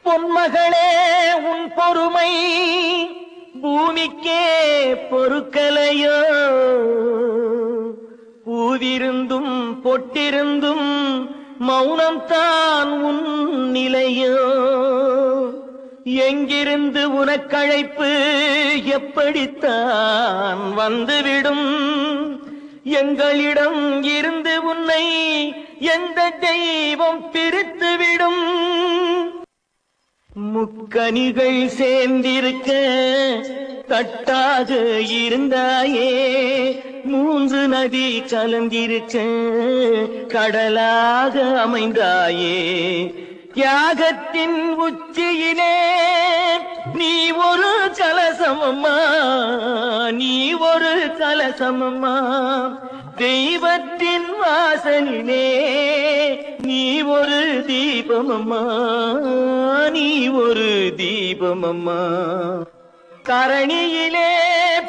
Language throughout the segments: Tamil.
பொன்மகளே உன் பொறுமை பூமிக்கே பொறுக்கலையோ, பூவிருந்தும் பொட்டிருந்தும் மௌனம்தான் உன் நிலையோ. எங்கிருந்து உனக்கழைப்பு எப்படித்தான் வந்துவிடும், எங்களிடம் இருந்து உன்னை எந்த தெய்வம் பிரித்துவிடும். முக்கனிகள் சேர்ந்திருக்க தட்டாக இருந்தாயே, மூன்று நதி கலந்திருக்க கடலாக அமைந்தாயே. தியாகத்தின் உச்சியிலே நீ ஒரு கலசமம்மா, நீ ஒரு கலசமம்மா. தெய்வத்தின் வாசலிலே நீ ஒரு தீபமம்மா, நீ ஒரு தீபமம்மா. தரணியிலே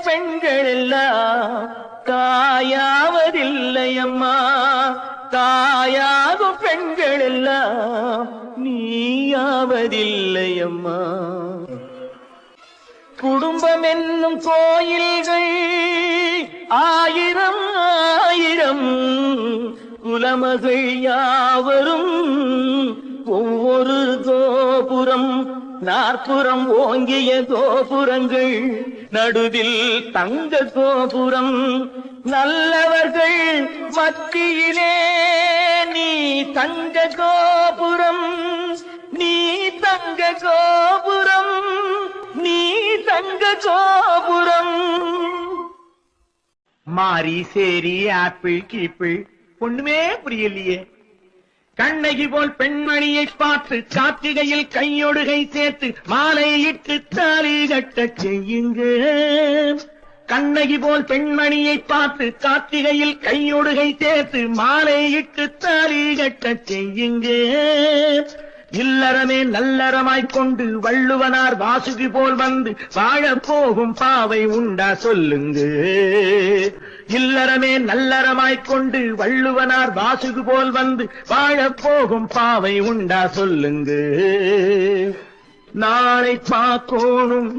பெண்கள் எல்லாம் தாயாவதில்லையம்மா, தாயாகும் பெண்கள் எல்லாம் நீயாவதில்லையம்மா. குடும்பம் என்னும் கோயில்கள் ஆயிரம் ஆயிரம், குலமகள் யாவரும் ஒவ்வொரு கோபுரம், நாற்புறம் ஓங்கிய கோபுரங்கள், நடுவில் தங்க கோபுரம். நல்லவர்கள் மத்தியிலே நீ தங்க கோபுரம், நீ தங்க கோபுரம், நீ தங்க கோபுரம். மாரி சேரி ஆப்பிள் கீப்பிள் ஒண்ணுமே புரியலையே. கண்ணகி போல் பெண்மணியை பார்த்து கார்த்திகையில் கையொடுகை சேர்த்து மாலையிட்டு தாலி கட்ட செய்யுங்க. கண்ணகி போல் பெண்மணியை பார்த்து கார்த்திகையில் கையொடுகை சேர்த்து மாலையிட்டு தாலி கட்ட செய்யுங்க. இல்லறமே நல்லறமாய்க்கொண்டு வள்ளுவனார் வாசுகி போல் வந்து வாழப் போகும் பாவை உண்டா சொல்லுங்க. இல்லறமே நல்லறமாய்க்கொண்டு வள்ளுவனார் வாசுகி போல் வந்து வாழப் போகும் பாவை உண்டா சொல்லுங்க. நாளை பார்க்கோணும்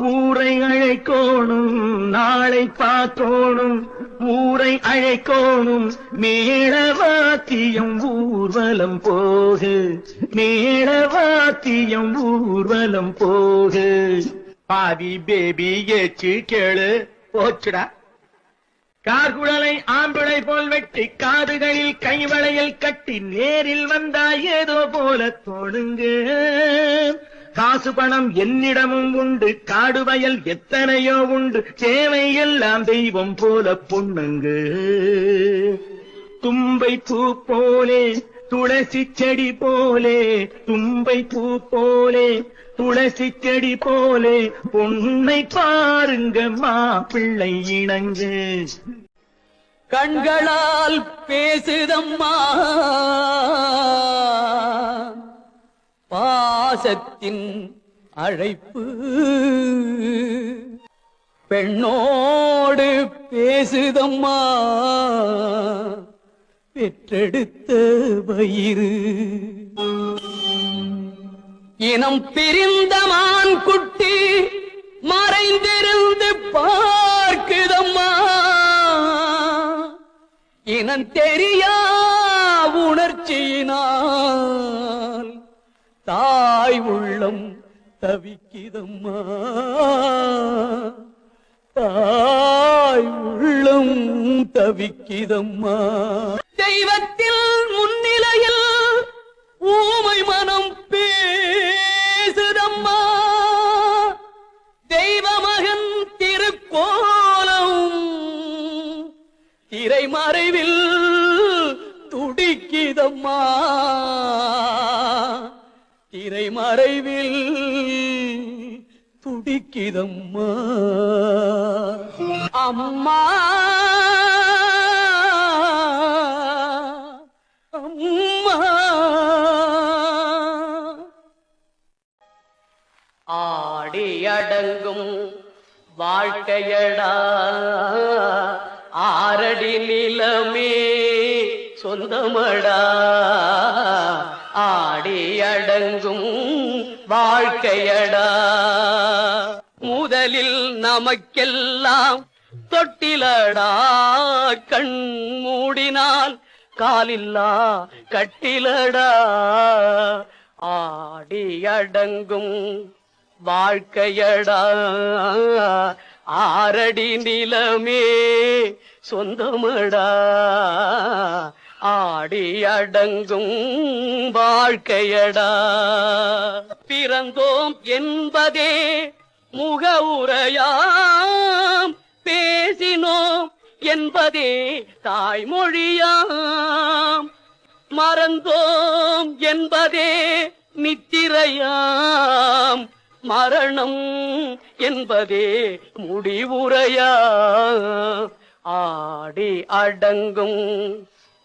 ஊரை அழைக்கோணும், நாளை பார்க்கோணும் ஊரை அழைக்கோணும். மேளவாத்தியம் ஊர்வலம் போகு, மேளவாத்தியம் ஊர்வலம் போகு. பாதி பேபி ஏச்சு கேளு போச்சுடா. கார்குழலை ஆம்பிளை போல் வெட்டி காதுகளில் கைவளையில் கட்டி நேரில் வந்தா ஏதோ போல தோணுங்க. காசு பணம் என்னிடமும் உண்டு, காடு வயல் எத்தனையோ உண்டு, சேவை எல்லாம் தெய்வம் போல பொண்ணுங்க. தும்பை பூ போலே துளசி செடி போலே, தும்பை பூ போலே துளசி செடி போலே பொன்னை பாருங்க மாப்பிள்ளை இணங்க. கண்களால் பேசுதம்மா பாசத்தின் அழைப்பு, பெண்ணோடு பேசுதம்மா பெற்றெடுத்த வயிறு. இனம் பிரிந்த மான் குட்டி மறைந்திருந்து பார்க்குதம்மா, இனம் தெரியா உணர்ச்சியினால் தாய் உள்ளம் தவிக்கிதம்மா, தாய் உள்ளம் தவிக்கிதம்மா. தெய்வத்தில் முன்னிலையில் ஊமை மனம் பேசுதம்மா, தெய்வ மகன் திருக்கோலம் திரைமறைவில் துடிக்கிதம்மா, திரைமறைவில் துடிக்கிதம்மா. அம்மா அம்மா ஆடி அடங்கும் வாழ்க்கையடா, ஆரடி நிலமே சொந்தமடா, ஆடி அடங்கும் வாழ்க்கையடா. முதலில் நமக்கெல்லாம் தொட்டிலடா, கண் மூடினால் காலில்லா கட்டிலடா. ஆடி அடங்கும் வாழ்க்கையடா, ஆரடி நிலமே சொந்தமடா. ஆடி அடங்கும் வாழ்க்கையடா. பிறந்தோம் என்பதே முகவுரையாம், பேசினோம் என்பதே தாய்மொழியாம், மறந்தோம் என்பதே நித்திரையாம், மரணம் என்பதே முடிவுரையாம். ஆடி அடங்கும்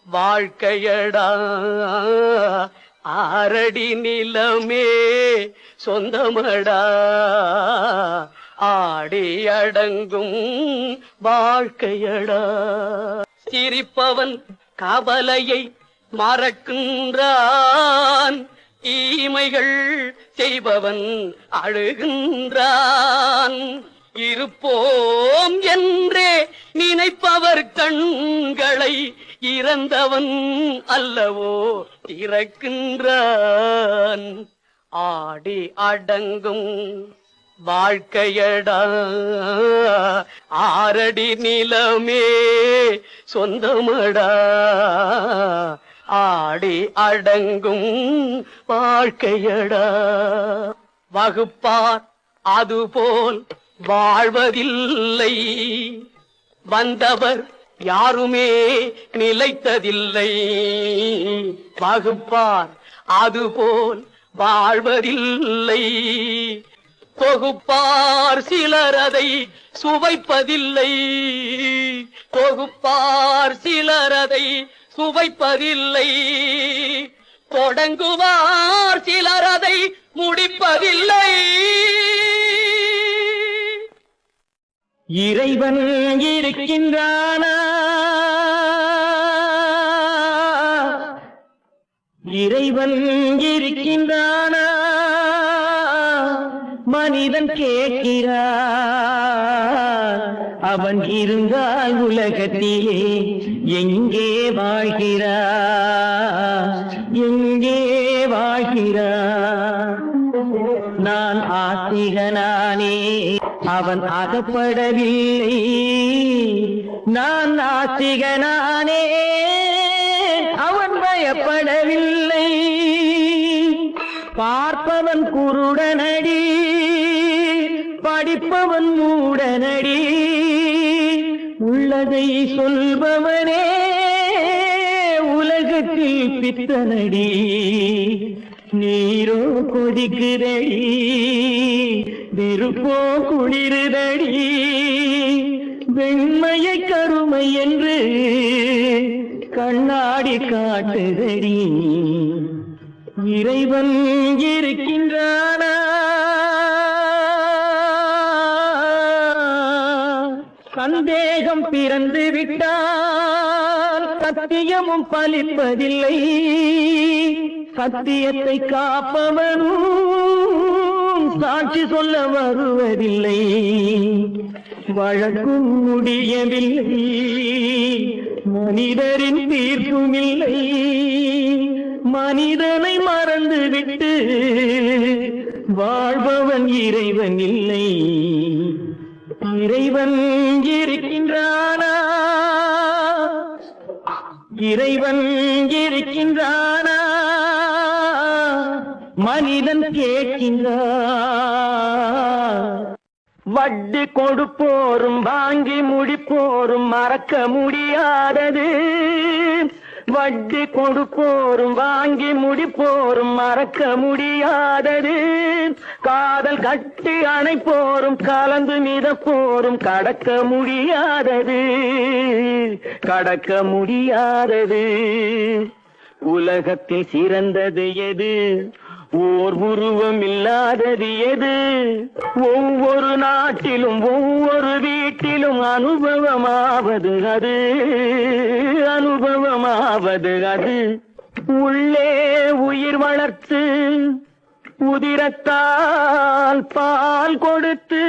வாழ்க்கையடா, ஆரடி நிலமே சொந்தமடா. ஆடி அடங்கும் வாழ்க்கையடா. சிரிப்பவன் கவலையை மறக்கின்றான், தீமைகள் செய்பவன் அழுகின்றான். இருப்போம் என்றே நினைப்பவர் கண்களை இறந்தவன் அல்லவோ திறக்கின்றான். ஆடி அடங்கும் வாழ்க்கையடா, ஆரடி நிலமே சொந்தமடா. ஆடி அடங்கும் வாழ்க்கையடா. வகுப்பார் அதுபோல் வாழ்வதில்லை, வந்தவர் யாருமே நிலைத்ததில்லை. வகுப்பார் அதுபோல் வாழ்வதில்லை, தொகுப்பார் சிலர் அதை சுவைப்பதில்லை. தொகுப்பார் சிலர் அதை சுவைப்பதில்லை, தொடங்குவார் சிலர் அதை முடிப்பதில்லை. இறைவன் இருக்கின்றானா, இறைவன் இருக்கின்றானா, மனிதன் கேட்கிறான். அவன் இருந்தால் உலகத்திலே எங்கே வாழ்கிறான், எங்கே வாழ்கிறான். நான் ஆத்திகனானே, அவன் அகப்படவில்லை. நான் நாத்திகனானே, அவன் பயப்படவில்லை. பார்ப்பவன் குருடனடி, படிப்பவன் மூடனடி. உள்ளதை சொல்பவனே உலகத்தில் பித்தனடி. நீரோ கொதிக்குதடி, நெருப்போ குளிருதடி. வெண்மையை கருமை என்று கண்ணாடி காட்டுதடி. இறைவன் இருக்கின்றானா, சந்தேகம் பிறந்து விட்டால் சத்தியமும் பலிப்பதில்லை. சத்தியத்தை காப்பவனும் சாட்சி சொல்ல வருவதில்லை. வழக்கும் முடியவில்லை, மனிதரின் தீர்ப்பும் இல்லை. மனிதனை மறந்துவிட்டு வாழ்பவன் இறைவன் இல்லை. இறைவன் இருக்கின்றானா, இறைவன் இருக்கின்றானா, மனிதன் கேட்கின்றான். வட்டி கொடுப்போரும் வாங்கி முடிப்போரும் மறக்க முடியாதது. வட்டி கொடுப்போரும் வாங்கி முடிப்போரும் மறக்க முடியாதது. காதல் கட்டி அணைப்போரும் கலந்து மிதப்போரும் கடக்க முடியாதது, கடக்க முடியாதது. உலகத்தில் சிறந்தது எது? ஓர் உருவம் இல்லாதது எது? ஒவ்வொரு நாட்டிலும் ஒவ்வொரு வீட்டிலும் அனுபவமாவது அது, அனுபவமாவது அது. உள்ளே உயிர் வளர்த்து உதிரத்தால் பால் கொடுத்து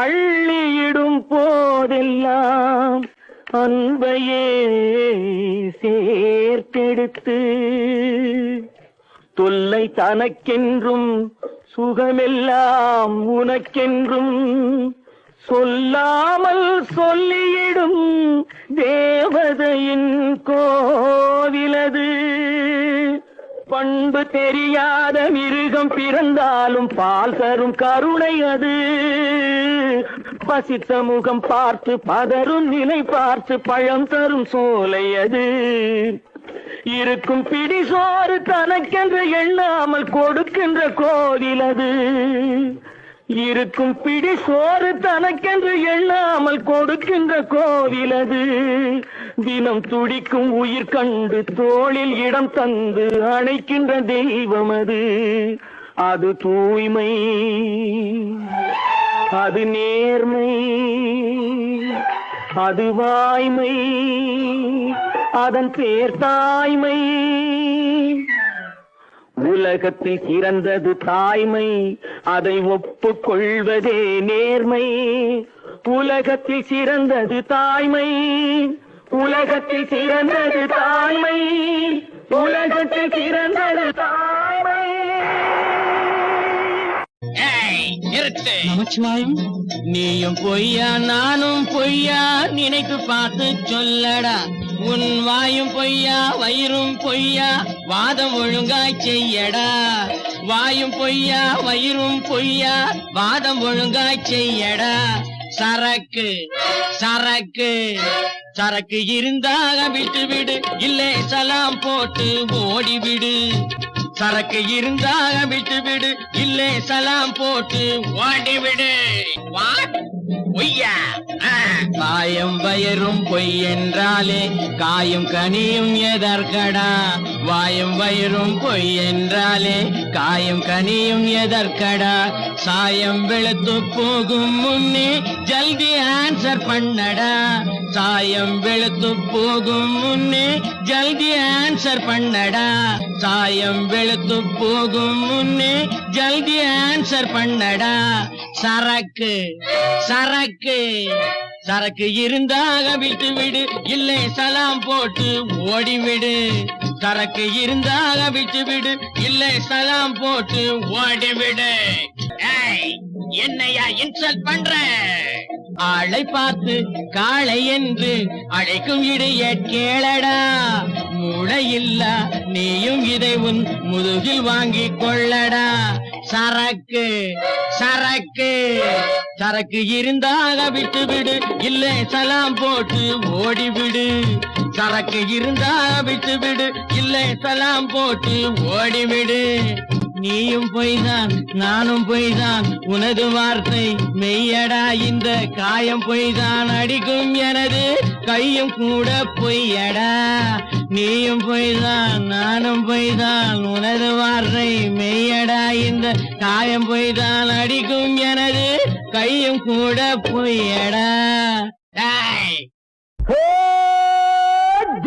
அள்ளியிடும் போதெல்லாம் அன்பையே சேர்த்தெடுத்து தொல்லை தனக்கென்றும் சுகமெல்லாம் உனக்கென்றும் சொல்லாமல் சொல்லியிடும் தேவதையின் கோவிலது. பண்பு தெரியாத மிருகம் பிறந்தாலும் பால் தரும் கருணை அது. பசித்த முகம் பார்த்து பதரும் நிலை பார்த்து பழம் தரும் சோலை அது. இருக்கும் பிடி சோறு தனக்கென்று எண்ணாமல் கொடுக்கின்ற கோவில் அது. இருக்கும் பிடி சோறு தனக்கென்று எண்ணாமல் கொடுக்கின்ற கோவில் அது. தினம் துடிக்கும் உயிர் கண்டு தோளில் இடம் தந்து அணைக்கின்ற தெய்வம் அது. அது தூய்மை, அது நேர்மை, அது வாய்மை, அதன் பேர் தாய்மை. உலகத்தில் சிறந்தது தாய்மை, அதை ஒப்புக்கொள்வதே நேர்மை. உலகத்தில் சிறந்தது தாய்மை, உலகத்தில் சிறந்தது தாய்மை, உலகத்தில் சிறந்தது தாய்மை. நமச்சிவாயம். நீயும் பொய்யா நானும் பொய்யா நினைத்து பார்த்து சொல்லடா. உன் வாயும் பொய்யா வயிறும் பொய்யா வாதம் ஒழுங்காய் செய்யடா. வாயும் பொய்யா வயிறும் பொய்யா வாதம் ஒழுங்காய் செய்யடா. சரக்கு சரக்கு சரக்கு இருந்தாக விட்டு விடு, இல்லை சலாம் போட்டு ஓடிவிடு. சரக்கு இருந்தாக விட்டு விடு, இல்லை சலாம் போட்டு ஓடிவிடு. பொய்யா காயம் வயரும் பொய் என்றாலே காயும் கனியும் எதற்கடா. வாயும் வயிறும் பொய் என்றாலே காயும் கனியும் எதற்கடா. சாயம் வெளுத்து போகும் முன்னே ஜல்தி ஆன்சர் பண்ணடா. சாயம் வெளுத்து போகும் முன்னே ஜல்தி ஆன்சர் பண்ணடா. சாயம் வெளுத்து போகும் முன்னே ஜல்தி ஆன்சர் பண்ணடா. சரக்கு சரக்கு சரக்கு இருந்தாக விட்டு விடு, இல்லை சலாம் போட்டு ஓடிவிடு. சரக்கு இருந்தாக விட்டு விடு, இல்லை சலாம் போட்டு ஓடிவிடு. என்னையா இன்சல்ட் பண்ற? ஆளை பார்த்து காளை என்று அழைக்கும் இடைய கேளடா. மூளையில்லா நீயும் இதை உன் முதுகில் வாங்கி கொள்ளடா. சரக்கு சரக்கு சரக்கு இருந்தாக விட்டு விடு, இல்லை சலாம் போட்டு ஓடிவிடு. சரக்கு இருந்தாக விட்டு விடு, இல்லை சலாம் போட்டு ஓடிவிடு. நீயும் பொய்தான் நானும் பொய்தான், உனது வார்த்தை மெய்யடா. இந்த காயம் பொய்தான் அடிக்கும் எனது கையும் கூட பொய்யடா. நீயும் பொய்தான் நானும் பொய்தான், உனது வார்த்தை மெய்யடா. இந்த காயம் பொய்தான் அடிக்கும் எனது கையும் கூட பொய்யடா.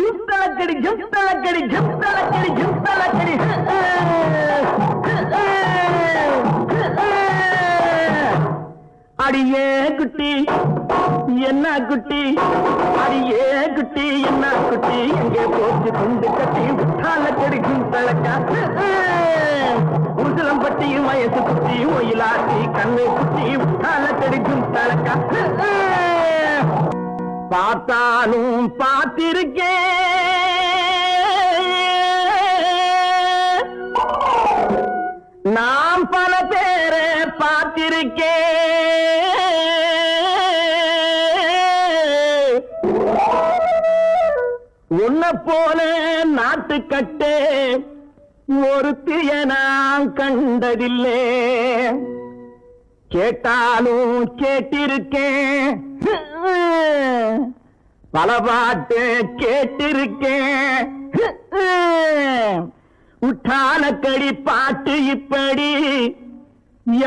ஜும்தலக்கடி ஜும்தலக்கடி ஜும்தலக்கடி ஜும்தலக்கடி. அடியே குட்டி என்ன குட்டி, அடியே குட்டி என்ன குட்டி, எங்கே போச்சு கொண்டு கட்டி விட்டாலக்கடி ஜும்தலக்கா. உசலம் பட்டியும் வயசு குட்டி ஒயிலாட்டி கண்ணை குட்டி விட்டாலக்கடி ஜும்தலக்கா. பார்த்தாலும் பார்த்திருக்கேன், நாம் பல பேரை பார்த்திருக்கேன். உன்னை போல நாட்டுக்கட்டே ஒருத்திய நான் கண்டதில்லை. கேட்டாலும் கேட்டிருக்கேன், பல பாட்டு கேட்டிருக்கேன். உற்றாலக்கடி பாட்டு இப்படி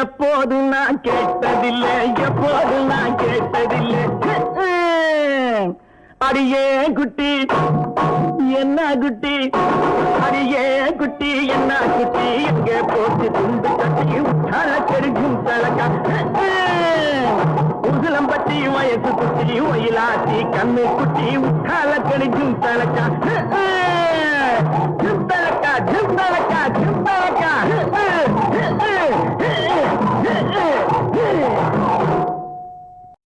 எப்போதும் நான் கேட்டதில்லை, எப்போதும் நான் கேட்டதில்லை. அடியே குட்டி என்ன குட்டி அடியே குட்டி என்ன குட்டி எங்க போட்டு துண்டு கட்டி உற்றால கெடுக்கும் தலக்கா உசலம் பத்தி வயசு குட்டி ஒயிலாத்தி கண்ணு குட்டி உற்றால கெடுக்கும் தலக்கா